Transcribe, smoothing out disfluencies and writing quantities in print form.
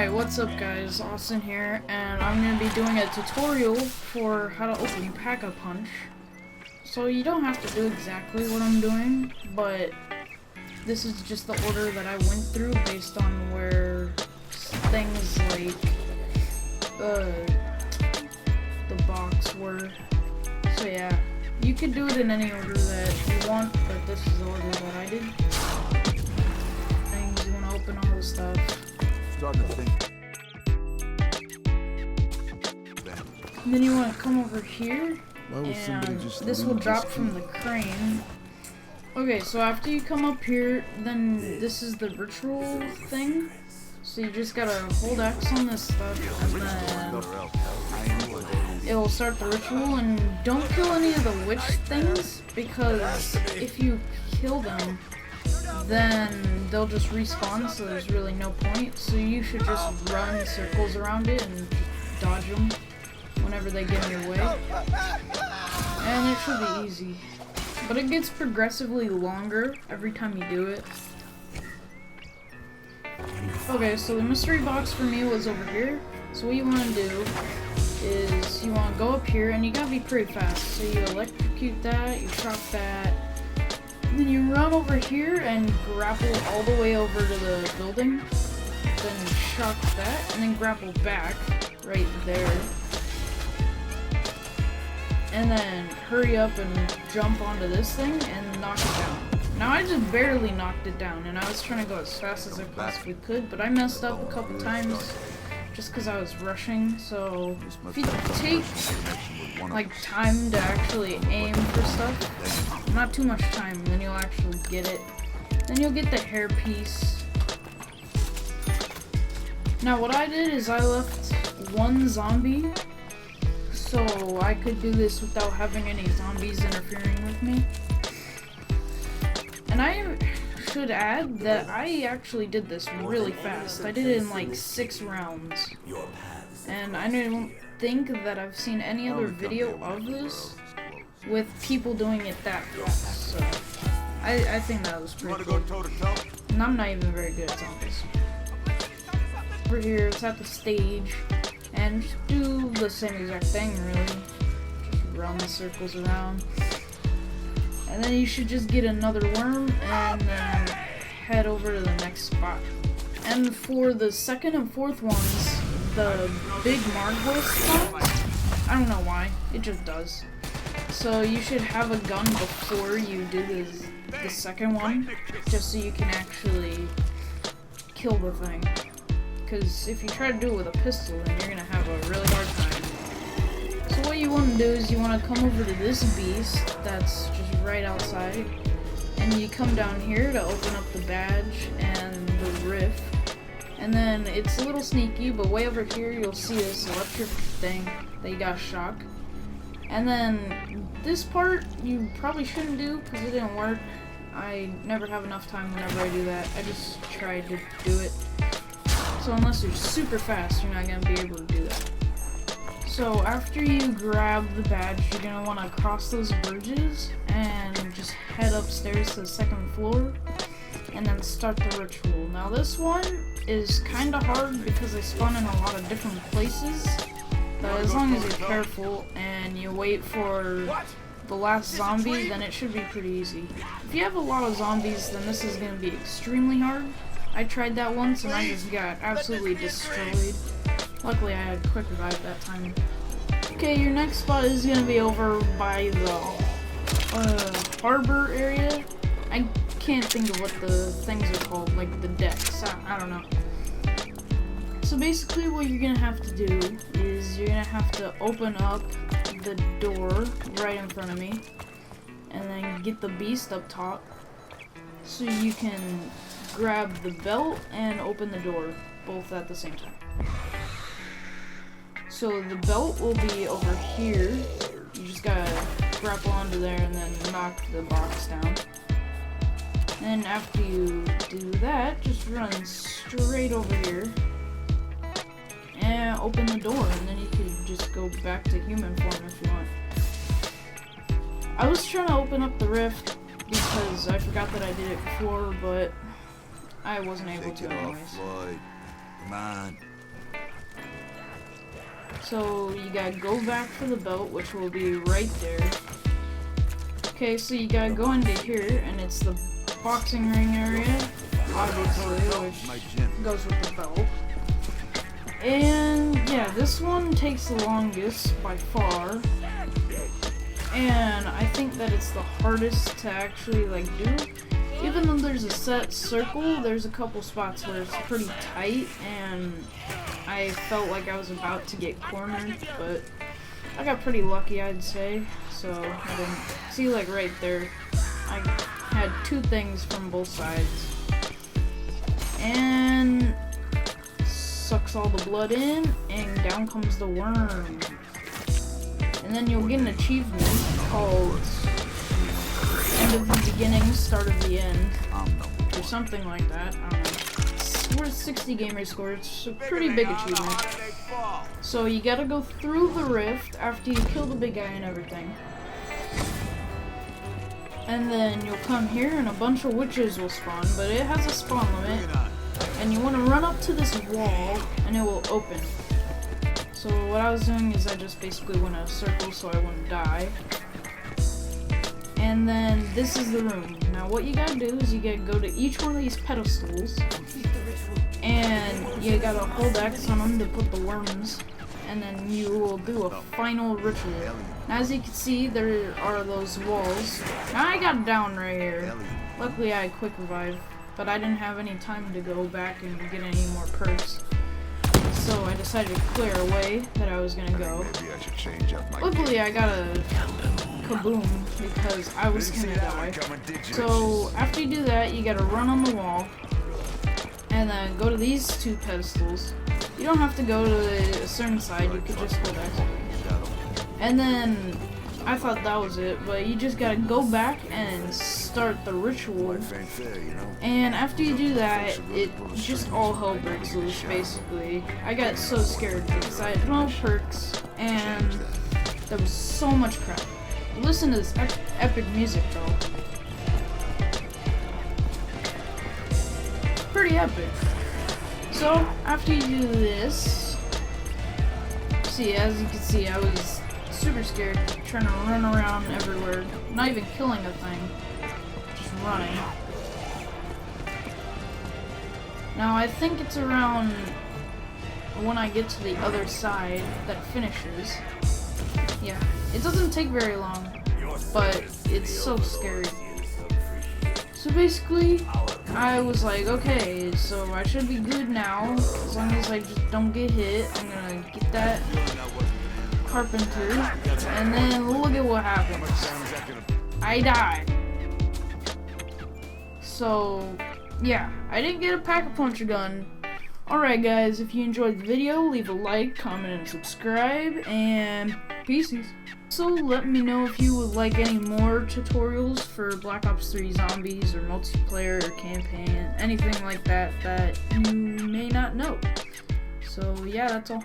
Alright, what's up guys, Austin here, and I'm going to be doing a tutorial for how to open Pack-a-Punch. So you don't have to do exactly what I'm doing, but this is just the order that I went through based on where things like the box were. So yeah, you could do it in any order that you want, but this is the order that I did. Things, you want to open all the stuff. Starting to think. And then you want to come over here, and this will drop from the crane. Okay, so after you come up here, then this is the ritual thing. So you just gotta hold X on this stuff, and then it will start the ritual. And don't kill any of the witch things, because if you kill them, then they'll just respawn, so there's really no point. So you should just run circles around it and dodge them whenever they get in your way. And it should be easy. But it gets progressively longer every time you do it. Okay, so the mystery box for me was over here. So what you want to do is you want to go up here, and you gotta be pretty fast. So you electrocute that, you shock that, then you run over here and grapple all the way over to the building, then shock that, and then grapple back right there, and then hurry up and jump onto this thing and knock it down. Now I just barely knocked it down, and I was trying to go as fast as I possibly could, but I messed up a couple times just because I was rushing. So if you take like time to actually aim for stuff, not too much time, then you'll actually get it. Then you'll get the hair piece. Now what I did is I left one zombie so I could do this without having any zombies interfering with me. And I should add that I actually did this really fast. I did it in like 6 rounds. And I don't think that I've seen any other video of this with people doing it that fast. So I think that was pretty cool. And I'm not even very good at zombies. Over here, it's at the stage. And just do the same exact thing, really. Just run the circles around. And then you should just get another worm and then head over to the next spot. And for the second and fourth ones, the big marble spot, I don't know why, it just does. So you should have a gun before you do the second one, just so you can actually kill the thing. Because if you try to do it with a pistol, then you're gonna have a really hard time. So what you want to do is you want to come over to this beast that's just right outside, and you come down here to open up the badge and the rift. And then it's a little sneaky, but way over here you'll see this electric thing that you gotta shock. And then this part you probably shouldn't do because it didn't work. I never have enough time whenever I do that. I just tried to do it. So unless you're super fast, you're not going to be able to do that. So after you grab the badge, you're going to want to cross those bridges and just head upstairs to the second floor and then start the ritual. Now this one is kind of hard because they spawn in a lot of different places, but as long as you're careful and you wait for the last zombie, then it should be pretty easy. If you have a lot of zombies, then this is going to be extremely hard. I tried that once and I just got absolutely destroyed. Luckily I had quick revive that time. Okay, your next spot is going to be over by the harbor area. I can't think of what the things are called, like the decks, I don't know. So basically what you're going to have to do is you're going to have to open up the door right in front of me and then get the beast up top so you can grab the belt and open the door both at the same time. So the belt will be over here. You just gotta grapple onto there and then knock the box down. And after you do that, just run straight over here and open the door, and then you can just go back to human form if you want. I was trying to open up the rift because I forgot that I did it before, but I wasn't able to anyways. Come on. So you gotta go back for the belt, which will be right there. Okay, so you gotta go into here, and it's the boxing ring area, obviously, which goes with the belt. And yeah, this one takes the longest by far, and I think that it's the hardest to actually like do. Even though there's a set circle, there's a couple spots where it's pretty tight, and I felt like I was about to get cornered, but I got pretty lucky, I'd say. So I didn't see, like right there, I had two things from both sides, and sucks all the blood in, and down comes the worm. And then you'll get an achievement called End of the Beginning, Start of the End, or something like that. I don't know. It's worth 60 gamer score. It's a pretty big achievement. So you gotta go through the rift after you kill the big guy and everything. And then you'll come here and a bunch of witches will spawn, but it has a spawn limit. And you want to run up to this wall and it will open. So what I was doing is I just basically went a circle so I wouldn't die. And then this is the room. Now what you gotta do is you gotta go to each one of these pedestals, and you gotta hold X on them to put the worms, and then you will do a final ritual. Now as you can see, there are those walls. Now I got down right here. Luckily I had quick revive, but I didn't have any time to go back and get any more perks. So I decided to clear a way that I was gonna go. Luckily I got a kaboom because I was gonna die. So after you do that, you gotta run on the wall and then go to these two pedestals. You don't have to go to a certain side, you could just hold X. And then I thought that was it, but you just gotta go back and start the ritual. And after you do that, it just all hell breaks loose, basically. I got so scared because I had no perks and there was so much crap. Listen to this epic music though. Pretty epic. So after you do this, see, as you can see, I was super scared, trying to run around everywhere, not even killing a thing, just running. Now I think it's around when I get to the other side that it finishes. Yeah, it doesn't take very long, but it's so scary. So basically, I was like, okay, so I should be good now, as long as I just don't get hit. I'm gonna get that carpenter, and then look at what happens. I die. So, yeah, I didn't get a Pack-a-Puncher gun. Alright guys, if you enjoyed the video, leave a like, comment, and subscribe, and peace. So let me know if you would like any more tutorials for Black Ops 3 Zombies, or multiplayer, or campaign, anything like that that you may not know. So yeah, that's all.